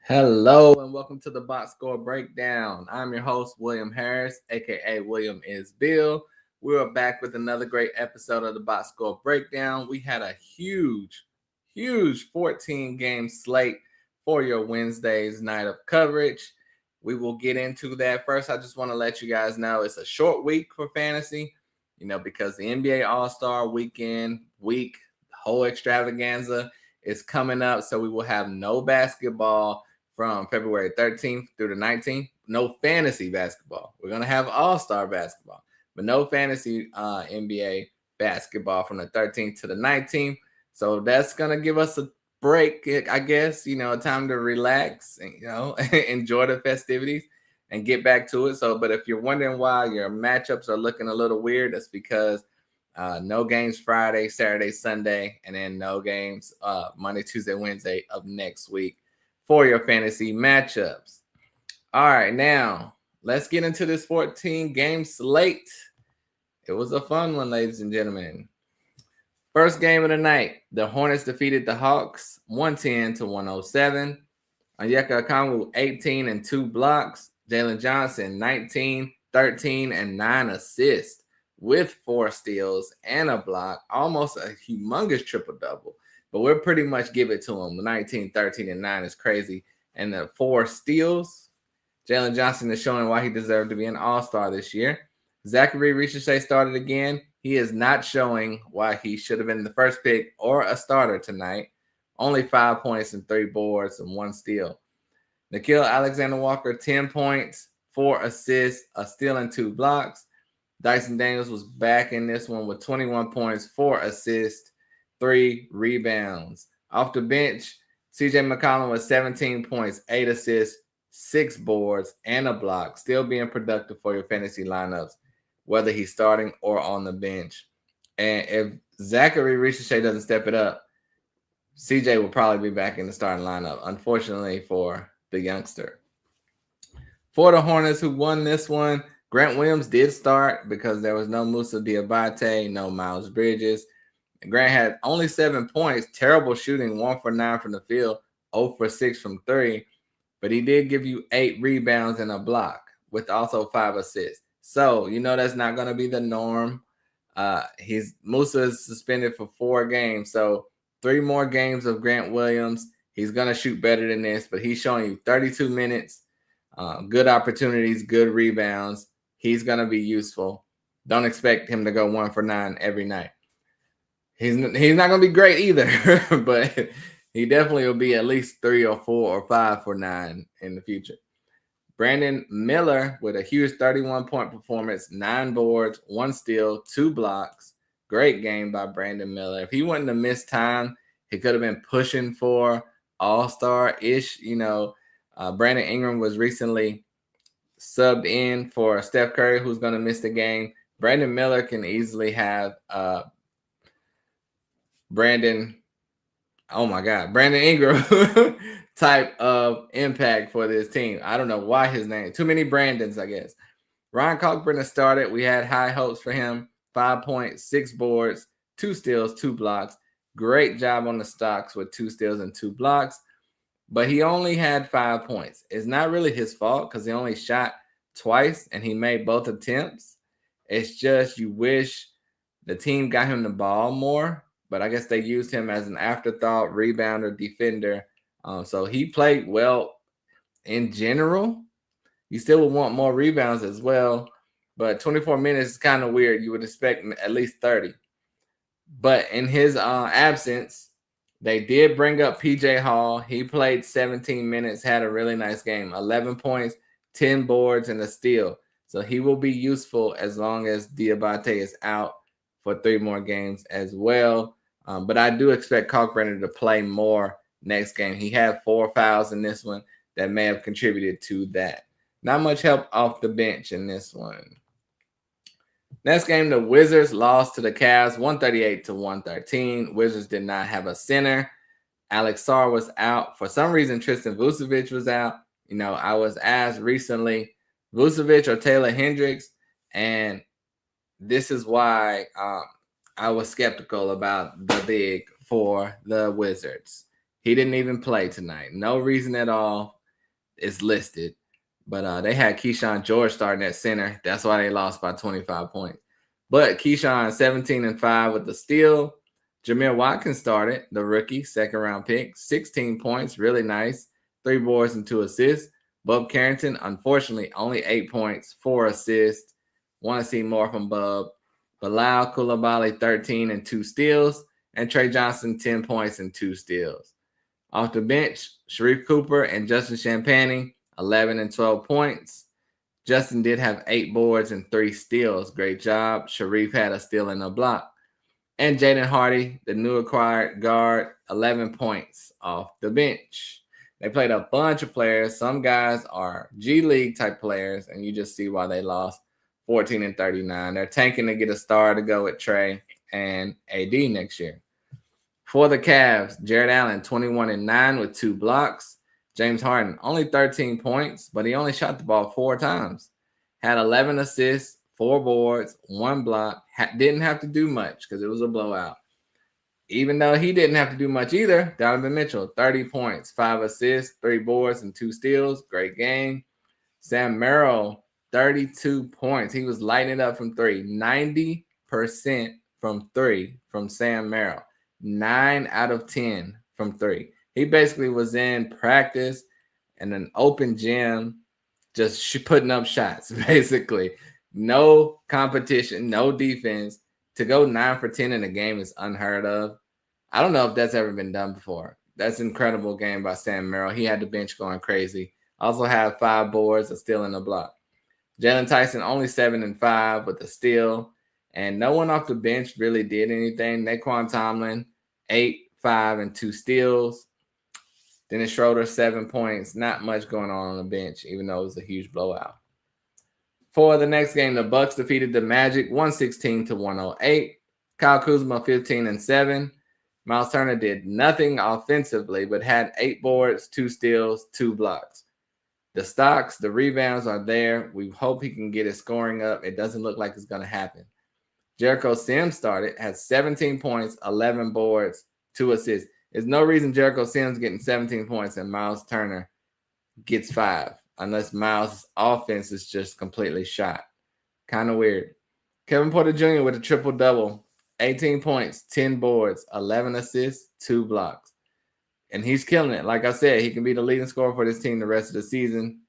Hello and welcome to the Box Score Breakdown. I'm your host, William Harris, aka William is Bill. We're back with another great episode of the Box Score Breakdown. We had a huge 14-game slate for your Wednesday's night of coverage. We will get into that. First, I just want to let you guys know it's a short week for fantasy, because the NBA All-Star weekend, the whole extravaganza is coming up. So we will have no basketball from February 13th through the 19th. No fantasy basketball. We're going to have all-star basketball, but no fantasy NBA basketball from the 13th to the 19th. So that's going to give us a break, I guess, a time to relax and, enjoy the festivities and get back to it. So, but if you're wondering why your matchups are looking a little weird, that's because no games Friday, Saturday, Sunday, and then no games Monday, Tuesday, Wednesday of next week for your fantasy matchups. All right, now let's get into this 14-game slate. It was a fun one, ladies and gentlemen. First game of the night, the Hornets defeated the Hawks 110-107. Onyeka Okongwu, 18 and 2 blocks. Jalen Johnson, 19, 13, and 9 assists with 4 steals and a block. Almost a humongous triple-double. But we'll pretty much give it to him. 19, 13, and 9 is crazy. And the 4 steals, Jalen Johnson is showing why he deserved to be an all-star this year. Zachary Ricochet started again. He is not showing why he should have been the first pick or a starter tonight. Only 5 points and 3 boards and 1 steal. Nickeil Alexander-Walker, 10 points, 4 assists, a steal and 2 blocks. Dyson Daniels was back in this one with 21 points, 4 assists, 3 rebounds. Off the bench, CJ McCollum was 17 points, 8 assists, 6 boards, and a block. Still being productive for your fantasy lineups, whether he's starting or on the bench. And if Zachary Ricochet doesn't step it up, CJ will probably be back in the starting lineup, unfortunately for the youngster. For the Hornets who won this one, Grant Williams did start because there was no Musa Diabate, no Miles Bridges. Grant had only 7 points, terrible shooting, 1 for 9 from the field, 0 for 6 from 3. But he did give you 8 rebounds and a block with also 5 assists. So, that's not going to be the norm. Musa is suspended for 4 games. So 3 more games of Grant Williams. He's going to shoot better than this, but he's showing you 32 minutes, good opportunities, good rebounds. He's going to be useful. Don't expect him to go 1 for 9 every night. He's not going to be great either, but he definitely will be at least 3 or 4 or 5 for 9 in the future. Brandon Miller with a huge 31-point performance, 9 boards, 1 steal, 2 blocks. Great game by Brandon Miller. If he wouldn't have missed time, he could have been pushing for all-star-ish. Brandon Ingram was recently subbed in for Steph Curry, who's going to miss the game. Brandon Miller can easily have Brandon Ingram type of impact for this team. I don't know why his name. Too many Brandons, I guess. Ryan Cockburn has started. We had high hopes for him. 5 points, 6 boards, 2 steals, 2 blocks. Great job on the stocks with 2 steals and 2 blocks. But he only had 5 points. It's not really his fault because he only shot twice and he made both attempts. It's just you wish the team got him the ball more. But I guess they used him as an afterthought, rebounder, defender. So he played well in general. You still would want more rebounds as well. But 24 minutes is kind of weird. You would expect at least 30. But in his absence, they did bring up P.J. Hall. He played 17 minutes, had a really nice game. 11 points, 10 boards, and a steal. So he will be useful as long as Diabate is out for 3 more games as well. But I do expect Kalkbrenner to play more next game. He had 4 fouls in this one that may have contributed to that. Not much help off the bench in this one. Next game, the Wizards lost to the Cavs 138-113. Wizards did not have a center. Alex Sarr was out. For some reason, Tristan Vucevic was out. I was asked recently, Vucevic or Taylor Hendricks, and this is why I was skeptical about the big for the Wizards. He didn't even play tonight. No reason at all is listed. But they had Keyshawn George starting at center. That's why they lost by 25 points. But Keyshawn 17-5 with the steal. Jameer Watkins started, the rookie, second-round pick, 16 points, really nice, 3 boards and 2 assists. Bub Carrington, unfortunately, only 8 points, 4 assists. Want to see more from Bub. Bilal Coulibaly, 13 and 2 steals. And Trey Johnson, 10 points and 2 steals. Off the bench, Sharif Cooper and Justin Champagnie, 11 and 12 points. Justin did have 8 boards and 3 steals. Great job. Sharif had a steal and a block. And Jaden Hardy, the new acquired guard, 11 points off the bench. They played a bunch of players. Some guys are G League type players, and you just see why they lost 14-39. They're tanking to get a star to go with Trey and AD next year. For the Cavs, Jared Allen, 21-9 with 2 blocks. James Harden, only 13 points, but he only shot the ball 4 times. Had 11 assists, 4 boards, 1 block. Didn't have to do much because it was a blowout. Even though he didn't have to do much either, Donovan Mitchell, 30 points, 5 assists, 3 boards, and 2 steals. Great game. Sam Merrill, 32 points. He was lighting it up from 3. 90% from 3 from Sam Merrill. 9 out of 10 from 3. He basically was in practice in an open gym, just putting up shots, basically. No competition, no defense. To go 9 for 10 in a game is unheard of. I don't know if that's ever been done before. That's an incredible game by Sam Merrill. He had the bench going crazy. Also had 5 boards, a steal, and a block. Jalen Tyson only 7-5 with a steal. And no one off the bench really did anything. Naquan Tomlin, 8, 5, and 2 steals. Dennis Schroeder, 7 points. Not much going on the bench, even though it was a huge blowout. For the next game, the Bucks defeated the Magic 116-108. Kyle Kuzma, 15-7. Miles Turner did nothing offensively, but had 8 boards, 2 steals, 2 blocks. The stocks, the rebounds are there. We hope he can get his scoring up. It doesn't look like it's going to happen. Jericho Sims started, had 17 points, 11 boards, 2 assists. There's no reason Jericho Sims getting 17 points and Miles Turner gets 5, unless Miles' offense is just completely shot. Kind of weird. Kevin Porter Jr. with a triple-double, 18 points, 10 boards, 11 assists, 2 blocks. And he's killing it. Like I said, he can be the leading scorer for this team the rest of the season,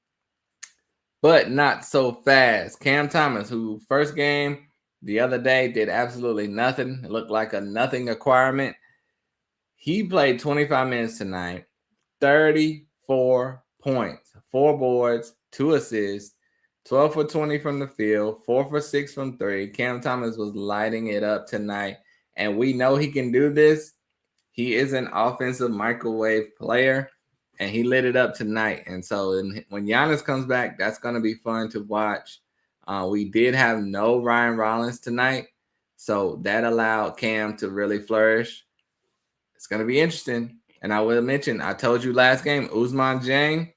but not so fast. Cam Thomas, who first game the other day did absolutely nothing. It looked like a nothing acquirement. He played 25 minutes tonight, 34 points, 4 boards, 2 assists, 12 for 20 from the field, 4 for 6 from 3. Cam Thomas was lighting it up tonight, and we know he can do this. He is an offensive microwave player, and he lit it up tonight. And so when Giannis comes back, that's going to be fun to watch. We did have no Ryan Rollins tonight, so that allowed Cam to really flourish. It's going to be interesting. And I will mention, I told you last game, Ousmane Dieng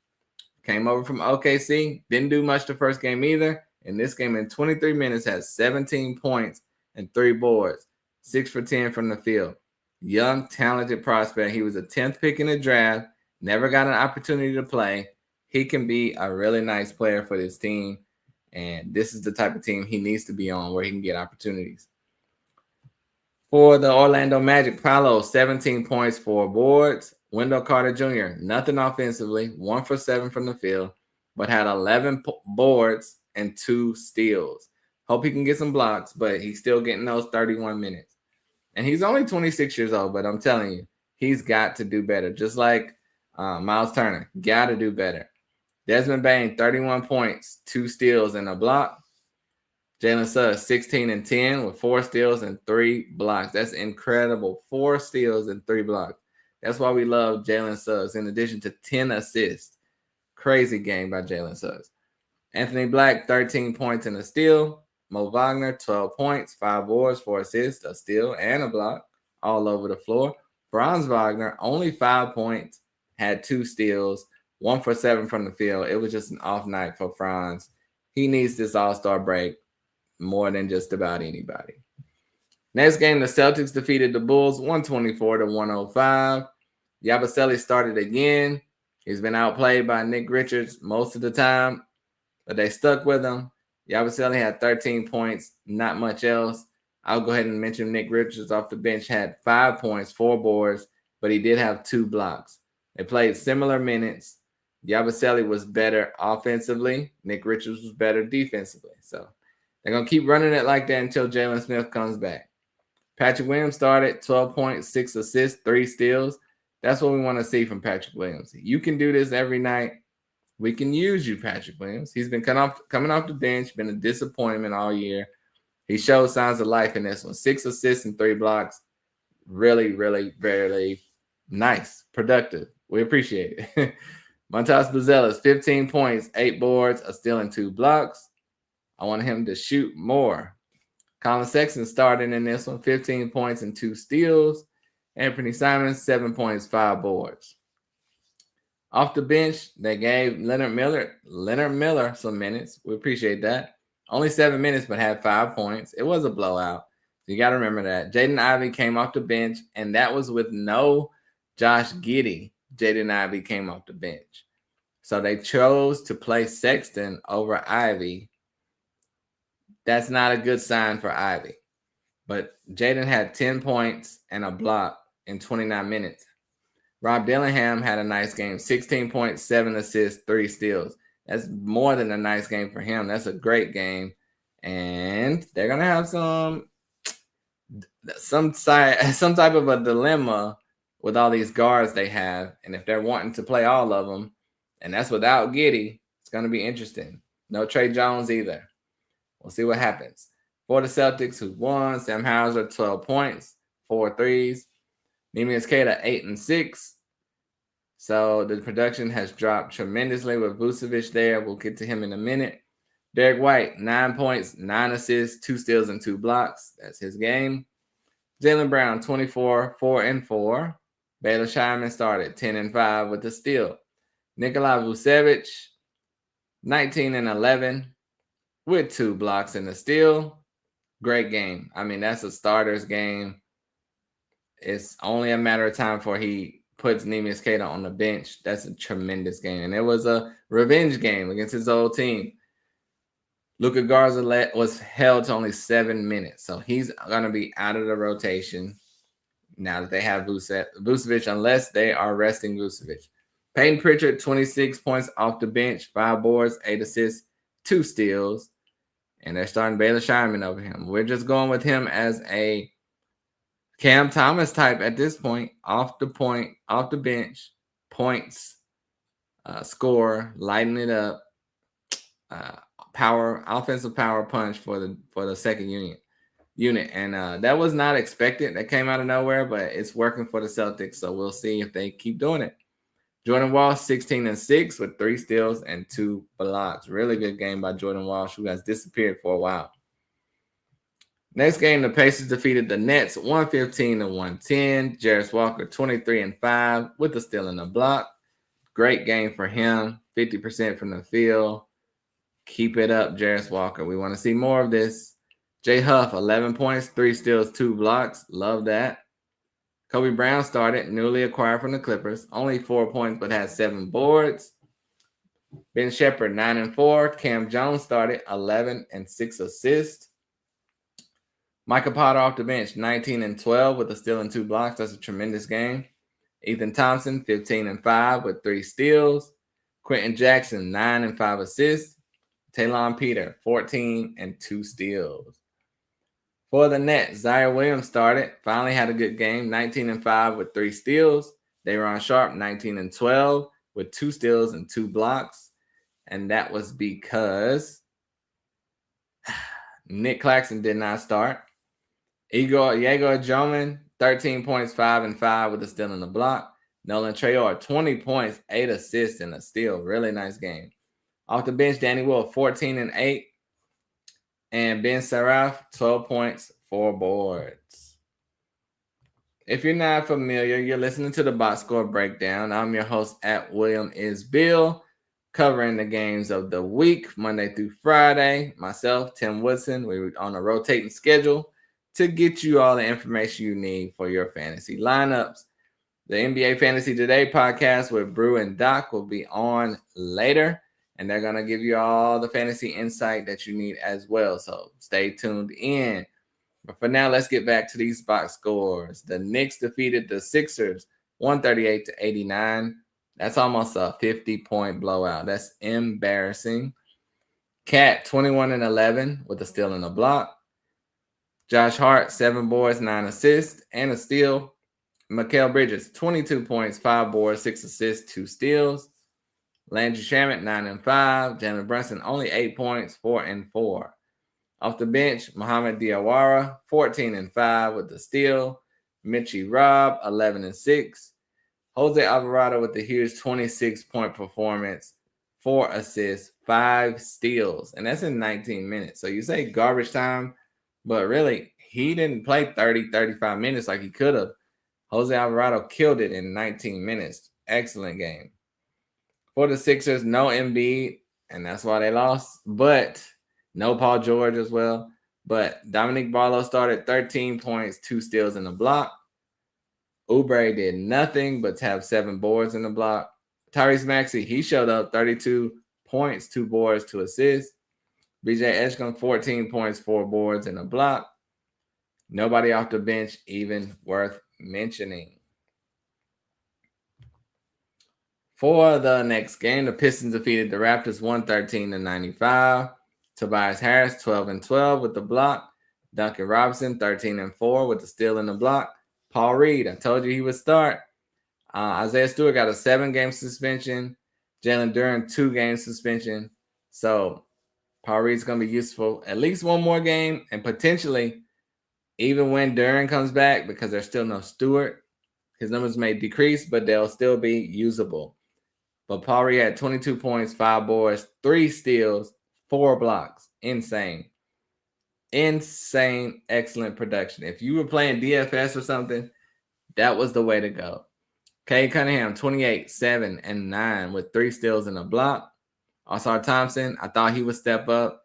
came over from OKC. Didn't do much the first game either. In this game, in 23 minutes, has 17 points and 3 boards, 6 for 10 from the field. Young, talented prospect. He was a 10th pick in the draft. Never got an opportunity to play. He can be a really nice player for this team. And this is the type of team he needs to be on where he can get opportunities. For the Orlando Magic, Paolo, 17 points, 4 boards. Wendell Carter Jr., nothing offensively, 1 for 7 from the field, but had 11 boards and 2 steals. Hope he can get some blocks, but he's still getting those 31 minutes. And he's only 26 years old, but I'm telling you, he's got to do better. Just like Miles Turner, got to do better. Desmond Bane, 31 points, 2 steals, and a block. Jalen Suggs, 16-10 with 4 steals and 3 blocks. That's incredible. 4 steals and 3 blocks. That's why we love Jalen Suggs, in addition to 10 assists. Crazy game by Jalen Suggs. Anthony Black, 13 points and a steal. Mo Wagner, 12 points, 5 boards, 4 assists, a steal, and a block all over the floor. Franz Wagner, only 5 points, had 2 steals, 1 for 7 from the field. It was just an off night for Franz. He needs this all-star break more than just about anybody. Next game, the Celtics defeated the Bulls 124-105. Yabusele started again. He's been outplayed by Nick Richards most of the time, but they stuck with him. Yabusele had 13 points, not much else. I'll go ahead and mention Nick Richards off the bench had 5 points, 4 boards, but he did have 2 blocks. They played similar minutes. Yabusele was better offensively. Nick Richards was better defensively. So they're going to keep running it like that until Jalen Smith comes back. Patrick Williams started, 12 points, 6 assists, 3 steals. That's what we want to see from Patrick Williams. You can do this every night. We can use you, Patrick Williams. He's been coming off the bench, been a disappointment all year. He showed signs of life in this one. 6 assists and 3 blocks. Really, really, very nice, productive. We appreciate it. Montas Buzelis, 15 points, 8 boards, a steal and 2 blocks. I want him to shoot more. Colin Sexton started in this one, 15 points and 2 steals. Anthony Simons, 7 points, 5 boards. Off the bench, they gave Leonard Miller some minutes. We appreciate that. Only 7 minutes, but had 5 points. It was a blowout. You got to remember that. Jaden Ivey came off the bench, and that was with no Josh Giddey. Jaden Ivey came off the bench. So they chose to play Sexton over Ivey. That's not a good sign for Ivey. But Jaden had 10 points and a block in 29 minutes. Rob Dillingham had a nice game, 16 points, 7 assists, 3 steals. That's more than a nice game for him. That's a great game. And they're going to have some type of a dilemma with all these guards they have. And if they're wanting to play all of them, and that's without Giddey, it's going to be interesting. No Trey Jones either. We'll see what happens. For the Celtics, who won, Sam Hauser, 12 points, 4 threes. Neemias Queta, 8 and 6. So the production has dropped tremendously with Vucevic there. We'll get to him in a minute. Derek White, 9 points, 9 assists, 2 steals, and 2 blocks. That's his game. Jaylen Brown, 24, 4 and 4. Baylor Shireman started 10 and 5 with a steal. Nikola Vucevic, 19 and 11 with 2 blocks and a steal. Great game. I mean, that's a starter's game. It's only a matter of time before he puts Neemias Queta on the bench. That's a tremendous game. And it was a revenge game against his old team. Luka Garza was held to only 7 minutes. So he's going to be out of the rotation now that they have Vucevic, unless they are resting Vucevic. Peyton Pritchard, 26 points off the bench, 5 boards, 8 assists, 2 steals. And they're starting Baylor Shireman over him. We're just going with him as a Cam Thomas type at this point, off the bench, points, score, lighting it up, offensive power punch for the second unit. And that was not expected. That came out of nowhere, but it's working for the Celtics. So we'll see if they keep doing it. Jordan Walsh, 16 and 6 with 3 steals and 2 blocks. Really good game by Jordan Walsh, who has disappeared for a while. Next game, the Pacers defeated the Nets 115-110. Jarris Walker, 23 and 5 with a steal and a block. Great game for him, 50% from the field. Keep it up, Jarris Walker. We want to see more of this. Jay Huff, 11 points, 3 steals, 2 blocks. Love that. Kobe Brown started, newly acquired from the Clippers. Only 4 points, but had 7 boards. Ben Shepherd, 9 and 4. Cam Jones started, 11 and 6 assists. Michael Potter off the bench, 19 and 12 with a steal and 2 blocks. That's a tremendous game. Ethan Thompson, 15 and 5 with 3 steals. Quentin Jackson, 9 and 5 assists. Talon Peter, 14 and 2 steals. For the Nets, Zaire Williams started. Finally had a good game, 19 and 5 with 3 steals. Day'Ron Sharpe, 19 and 12 with 2 steals and 2 blocks. And that was because Nick Claxton did not start. Igor Joman, 13 points, 5 and 5 with a steal and a block. Nolan Traore, 20 points, 8 assists and a steal. Really nice game. Off the bench, Danny Wolf, 14 and 8. And Ben Saraf, 12 points, 4 boards. If you're not familiar, you're listening to the Box Score Breakdown. I'm your host at William is Bill, covering the games of the week, Monday through Friday. Myself, Tim Woodson, we're on a rotating schedule to get you all the information you need for your fantasy lineups. The NBA Fantasy Today podcast with Brew and Doc will be on later, and they're going to give you all the fantasy insight that you need as well. So stay tuned in. But for now, let's get back to these box scores. The Knicks defeated the Sixers 138-89. That's almost a 50-point blowout. That's embarrassing. Cat 21-11 with a steal and a block. Josh Hart 7 boards, 9 assists, and a steal. Mikal Bridges 22 points, 5 boards, 6 assists, 2 steals. Landry Shamet 9 and 5. Jalen Brunson only 8 points, 4 and 4. Off the bench, Mohamed Diawara 14 and 5 with the steal. Mitchie Rob 11 and 6. Jose Alvarado with the huge 26-point performance, 4 assists, 5 steals, and that's in 19 minutes. So you say garbage time, but really he didn't play 30, 35 minutes like he could have. Jose Alvarado killed it in 19 minutes. Excellent game. For the Sixers, no Embiid, and that's why they lost, but no Paul George as well. But Dominique Barlow started 13 points, 2 steals in the block. Oubre did nothing but have 7 boards in the block. Tyrese Maxey, he showed up 32 points, 2 boards, 2 assists. BJ Eshkon, 14 points, 4 boards in the block. Nobody off the bench even worth mentioning. For the next game, the Pistons defeated the Raptors 113-95. Tobias Harris, 12 and 12 with the block. Duncan Robinson, 13 and 4 with the steal in the block. Paul Reed, I told you he would start. Isaiah Stewart got a 7-game suspension. Jalen Duren, 2-game suspension. So Paul Reed's going to be useful at least one more game, and potentially even when Duren comes back, because there's still no Stewart, his numbers may decrease, but they'll still be usable. But Paul Reed had 22 points, 5 boards, 3 steals, 4 blocks. Insane. Excellent production. If you were playing DFS or something, that was the way to go. Cade Cunningham, 28, 7, and 9 with 3 steals and a block. Oscar Thompson, I thought he would step up.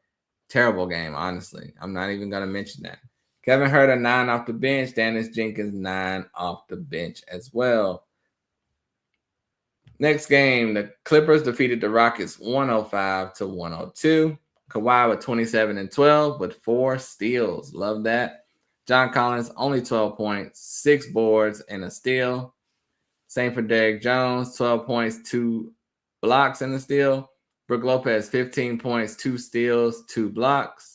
Terrible game, honestly. I'm not even going to mention that. Kevin Huerter, 9 off the bench. Dennis Jenkins, 9 off the bench as well. Next game, the Clippers defeated the Rockets 105-102. Kawhi with 27 and 12 with 4 steals. Love that. John Collins, only 12 points, 6 boards, and a steal. Same for Derrick Jones, 12 points, 2 blocks, and a steal. Brook Lopez, 15 points, 2 steals, 2 blocks.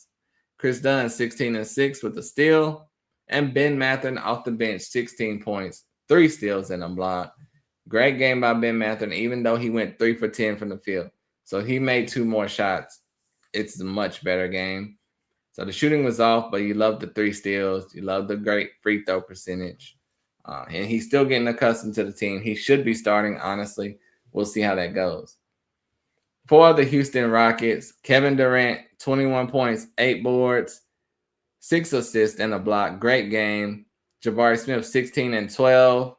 Chris Dunn, 16 and 6 with a steal. And Ben Mathurin off the bench, 16 points, 3 steals, and a block. Great game by Ben Mathurin, even though he went 3 for 10 from the field. So he made 2 more shots. It's a much better game. So the shooting was off, but you love the 3 steals. You love the great free throw percentage. And he's still getting accustomed to the team. He should be starting, honestly. We'll see how that goes. For the Houston Rockets, Kevin Durant, 21 points, 8 boards, 6 assists, and a block. Great game. Jabari Smith, 16 and 12.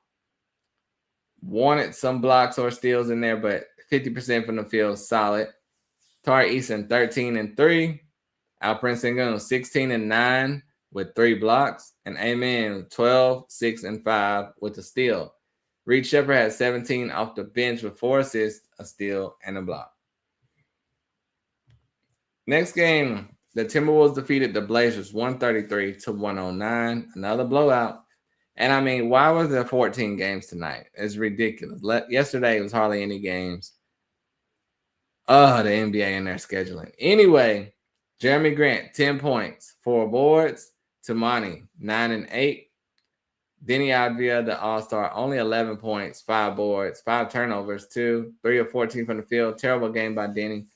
Wanted some blocks or steals in there, but 50% from the field, solid. Tari Eason, 13 and 3. Alperen Sengun, 16 and 9 with 3 blocks. And Amen, 12, 6, and 5 with a steal. Reed Shepherd had 17 off the bench with 4 assists, a steal, and a block. Next game, the Timberwolves defeated the Blazers 133-109. Another blowout. And I mean, why was there 14 games tonight? It's ridiculous. Yesterday, it was hardly any games. Oh, the NBA and their scheduling. Anyway, Jeremy Grant, 10 points, 4 boards. Tamani, 9 and 8. Denny Avdia, the All-Star, only 11 points, 5 boards, 5 turnovers, 2, 3 of 14 from the field. Terrible game by Denny,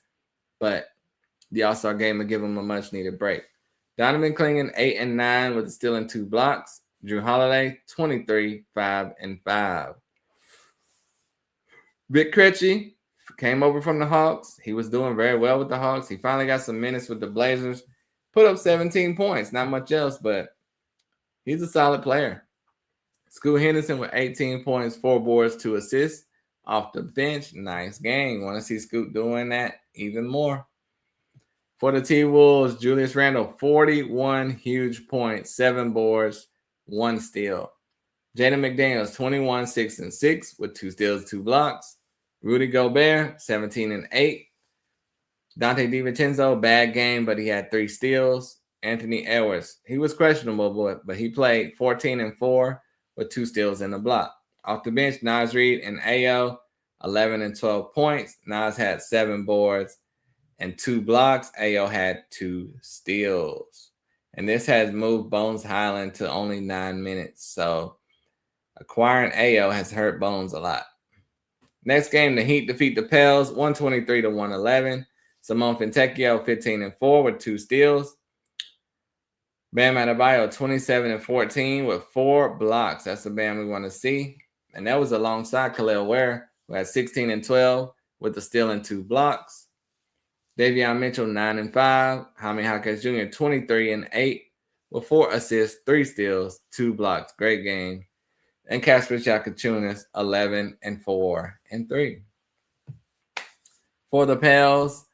but the All-Star game will give him a much-needed break. Donovan Clingan, 8 and 9 with a steal and 2 blocks. Drew Holiday, 23, 5 and 5. Vic Krejci came over from the Hawks. He was doing very well with the Hawks. He finally got some minutes with the Blazers. Put up 17 points, not much else, but he's a solid player. Scoot Henderson with 18 points, 4 boards, 2 assists off the bench. Nice game. Want to see Scoot doing that even more. For the T-Wolves, Julius Randle, 41 huge points, 7 boards, 1 steal. Jaden McDaniels, 21, 6 and 6 with 2 steals, 2 blocks. Rudy Gobert, 17 and 8. Dante DiVincenzo, bad game, but he had 3 steals. Anthony Edwards, he was questionable, but he played 14 and 4 with 2 steals and a block. Off the bench, Naz Reid and Ayo, 11 and 12 points. Naz had 7 boards and 2 blocks. Ayo had 2 steals. And this has moved Bones Highland to only 9 minutes. So acquiring Ayo has hurt Bones a lot. Next game, the Heat defeat the Pels, 123-111. Simone Fontecchio, 15 and 4 with 2 steals. Bam Adebayo, 27 and 14 with 4 blocks. That's the Bam we want to see. And that was alongside Khalil Ware, who had 16 and 12 with a steal and 2 blocks. Davion Mitchell, 9 and 5. Jaime Jaquez Jr., 23 and 8 with 4 assists, 3 steals, 2 blocks. Great game. And Kasper Chakachunas, 11 and 4 and 3. For the Pels,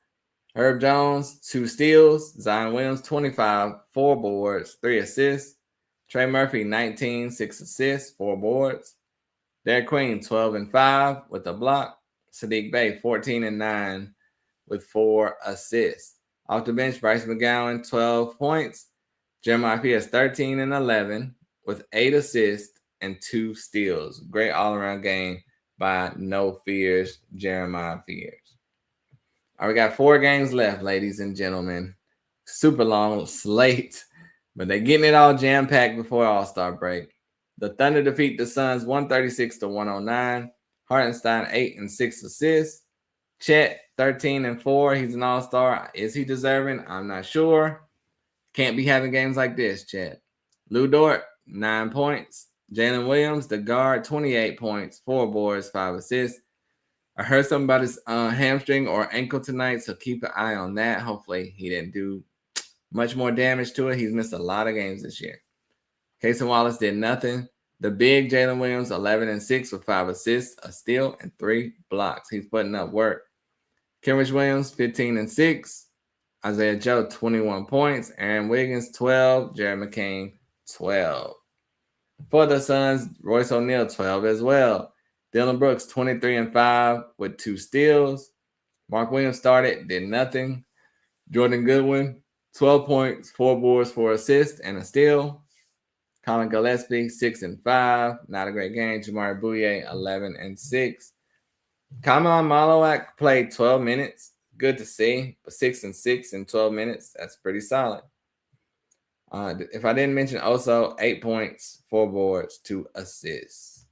Herb Jones, 2 steals. Zion Williams, 25, 4 boards, 3 assists. Trey Murphy, 19, 6 assists, 4 boards. Derek Queen, 12 and 5 with a block. Sadiq Bey, 14 and 9 with 4 assists. Off the bench, Bryce McGowan, 12 points. Jeremiah Pierce, 13 and 11 with 8 assists and 2 steals. Great all-around game by No Fears, Jeremiah Pierce. All right, we got 4 games left, ladies and gentlemen. Super long slate, but they're getting it all jam-packed before All-Star break. The Thunder defeat the Suns 136-109. Hartenstein, 8 and 6 assists. Chet, 13 and 4. He's an all-star. Is he deserving? I'm not sure. Can't be having games like this, Chet. Lou Dort, 9 points. Jalen Williams, the guard, 28 points, 4 boards, 5 assists. I heard something about his hamstring or ankle tonight, so keep an eye on that. Hopefully he didn't do much more damage to it. He's missed a lot of games this year. Casey Wallace did nothing. The big Jalen Williams, 11 and 6 with 5 assists, a steal, and 3 blocks. He's putting up work. Kenrich Williams, 15 and 6. Isaiah Joe, 21 points. Aaron Wiggins, 12. Jared McCain, 12. For the Suns, Royce O'Neal, 12 as well. Dylan Brooks, 23 and 5 with 2 steals. Mark Williams started, did nothing. Jordan Goodwin, 12 points, 4 boards, 4 assists, and a steal. Colin Gillespie, 6 and 5. Not a great game. Jamari Bouye, 11 and 6. Kamala Malowak played 12 minutes. Good to see. But 6 and 6 in 12 minutes, that's pretty solid. If I didn't mention also, 8 points, 4 boards, 2 assists.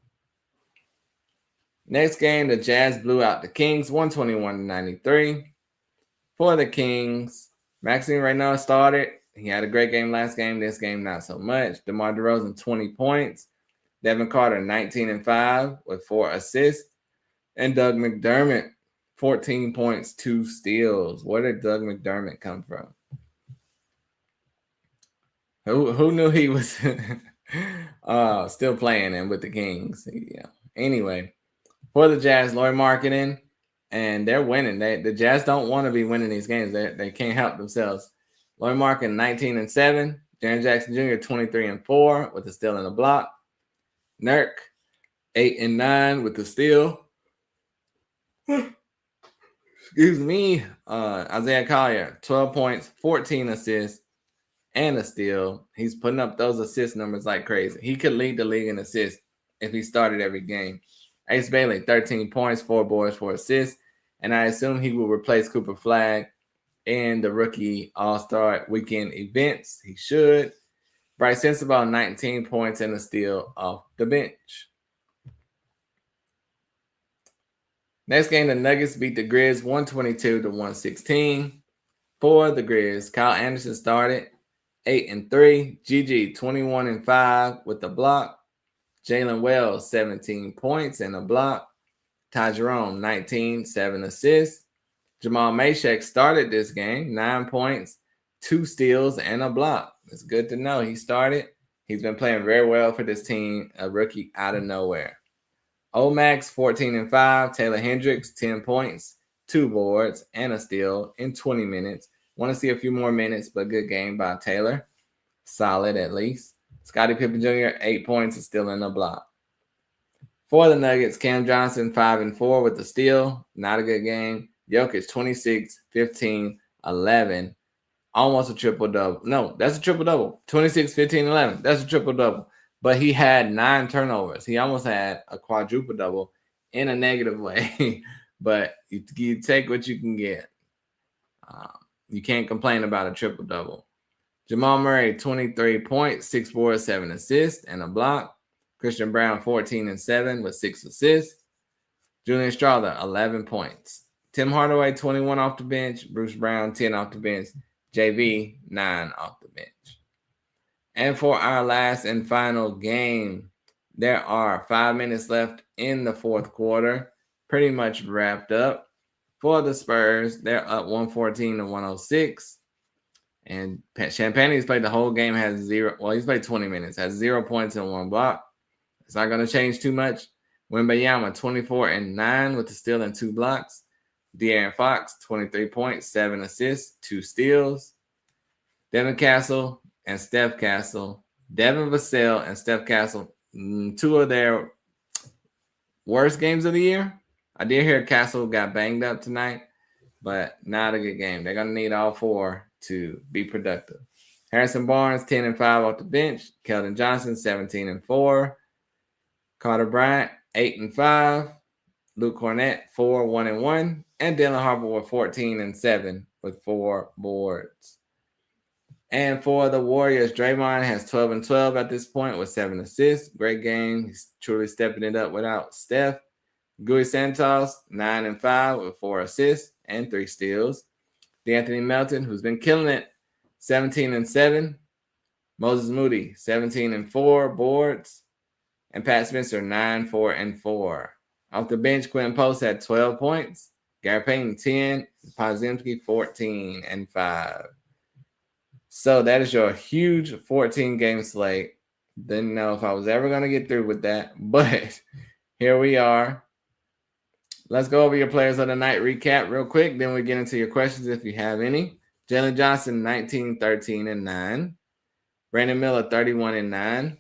Next game, the Jazz blew out the Kings, 121-93. For the Kings, Maxime Reynaud started. He had a great game last game. This game, not so much. DeMar DeRozan, 20 points. Devin Carter, 19 and 5 with 4 assists. And Doug McDermott, 14 points, 2 steals. Where did Doug McDermott come from? Who knew he was still playing and with the Kings? Yeah. Anyway, for the Jazz, Lauri Markkanen, and they're winning. The Jazz don't want to be winning these games. They can't help themselves. Lauri Markkanen, 19 and 7. Jaren Jackson Jr., 23 and 4 with a steal and a block. Nurk, 8 and 9 with the steal. Excuse me. Isaiah Collier, 12 points, 14 assists, and a steal. He's putting up those assist numbers like crazy. He could lead the league in assists if he started every game. Ace Bailey, 13 points, 4 boards, 4 assists. And I assume he will replace Cooper Flagg in the rookie All-Star weekend events. He should. Bryce Sensabaugh, 19 points and a steal off the bench. Next game, the Nuggets beat the Grizz 122-116. For the Grizz, Kyle Anderson started 8 and 3. GG, 21 and 5 with a block. Jalen Wells, 17 points and a block. Ty Jerome, 19, 7 assists. Jamal Mashek started this game, 9 points, 2 steals, and a block. It's good to know he started. He's been playing very well for this team, a rookie out of nowhere. Omax, 14 and 5. Taylor Hendricks, 10 points, 2 boards, and a steal in 20 minutes. Want to see a few more minutes, but good game by Taylor. Solid at least. Scottie Pippen Jr., 8 points and still in the block. For the Nuggets, Cam Johnson, 5 and 4 with the steal. Not a good game. Jokic, 26, 15, 11. Almost a triple-double. No, that's a triple-double. 26, 15, 11. That's a triple-double. But he had 9 turnovers. He almost had a quadruple-double in a negative way. But you take what you can get. You can't complain about a triple-double. Jamal Murray, 23 points, 6 boards, 7 assists, and a block. Christian Brown, 14 and 7 with 6 assists. Julian Strawther, 11 points. Tim Hardaway, 21 off the bench. Bruce Brown, 10 off the bench. JV, 9 off the bench. And for our last and final game, there are 5 minutes left in the fourth quarter. Pretty much wrapped up. For the Spurs, they're up 114 to 106. And Champagne, he's played the whole game, has 0. Well, he's played 20 minutes, has 0 points and 1 block. It's not going to change too much. Wembanyama, 24 and 9 with the steal and 2 blocks. De'Aaron Fox, 23 points, 7 assists, 2 steals. Devin Castle and Steph Castle. Devin Vassell and Steph Castle, 2 of their worst games of the year. I did hear Castle got banged up tonight, but not a good game. They're going to need all 4 to be productive. Harrison Barnes, 10 and 5 off the bench. Keldon Johnson, 17 and 4. Carter Bryant, 8 and 5. Luke Cornett, 4, 1 and 1. And Dylan Harper with 14 and 7 with 4 boards. And for the Warriors, Draymond has 12 and 12 at this point with 7 assists. Great game. He's truly stepping it up without Steph. Gui Santos, 9 and 5 with 4 assists and 3 steals. DeAnthony Melton, who's been killing it, 17 and 7. Moses Moody, 17 and 4 boards. And Pat Spencer, 9, 4 and 4. Off the bench, Quentin Post had 12 points. Gary Payton, 10. Podziemski, 14 and 5. So that is your huge 14-game slate. Didn't know if I was ever going to get through with that, but here we are. Let's go over your players of the night recap real quick. Then we get into your questions if you have any. Jalen Johnson, 19, 13, and 9. Brandon Miller, 31 and 9.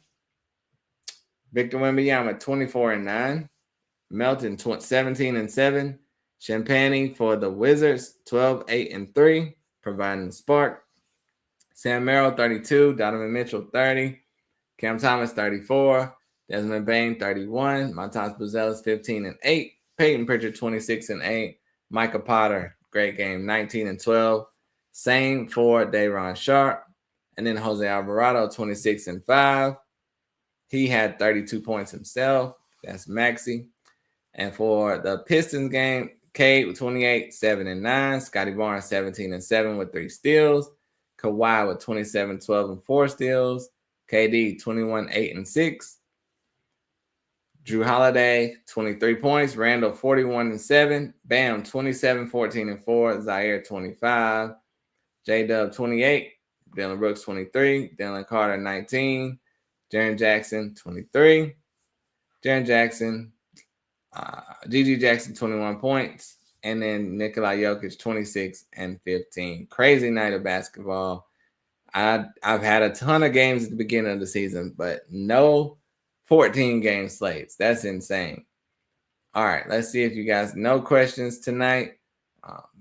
Victor Wembanyama, 24 and 9. Melton, 17 and 7. Champagnie for the Wizards, 12, 8, and 3, providing the spark. Sam Merrill, 32. Donovan Mitchell, 30. Cam Thomas, 34. Desmond Bain, 31. Montas Buzelis, 15 and 8. Peyton Pritchard, 26 and 8. Micah Potter, great game, 19 and 12. Same for Day'Ron Sharpe. And then Jose Alvarado, 26 and 5. He had 32 points himself. That's Maxey. And for the Pistons game, Cade with 28, 7 and 9. Scotty Barnes, 17 and 7 with 3 steals. Kawhi with 27, 12 and 4 steals. KD, 21, 8 and 6. Drew Holiday, 23 points. Randall, 41 and 7. Bam, 27, 14 and 4. Zaire, 25. J-Dub, 28. Dylan Brooks, 23. Dylan Carter, 19. Jaren Jackson, 23. Jaren Jackson, G.G. Jackson, 21 points. And then Nikola Jokic, 26 and 15. Crazy night of basketball. I've had a ton of games at the beginning of the season, but no 14-game slates. That's insane. All right, let's see if you guys know questions tonight.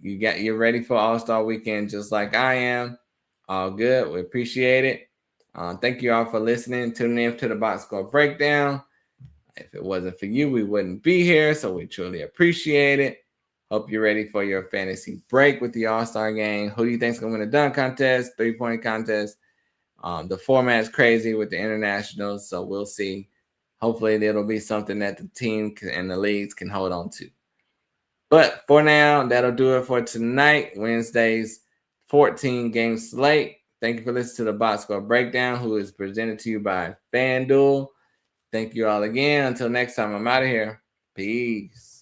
You're ready for All-Star Weekend just like I am. All good. We appreciate it. Thank you all for listening, tuning in to the Box Score Breakdown. If it wasn't for you, we wouldn't be here, so we truly appreciate it. Hope you're ready for your fantasy break with the All-Star game. Who do you think is going to win the dunk contest, three-point contest? The format's crazy with the internationals, so we'll see. Hopefully, it'll be something that the team and the leagues can hold on to. But for now, that'll do it for tonight, Wednesday's 14-game slate. Thank you for listening to the Box Score Breakdown, who is presented to you by FanDuel. Thank you all again. Until next time, I'm out of here. Peace.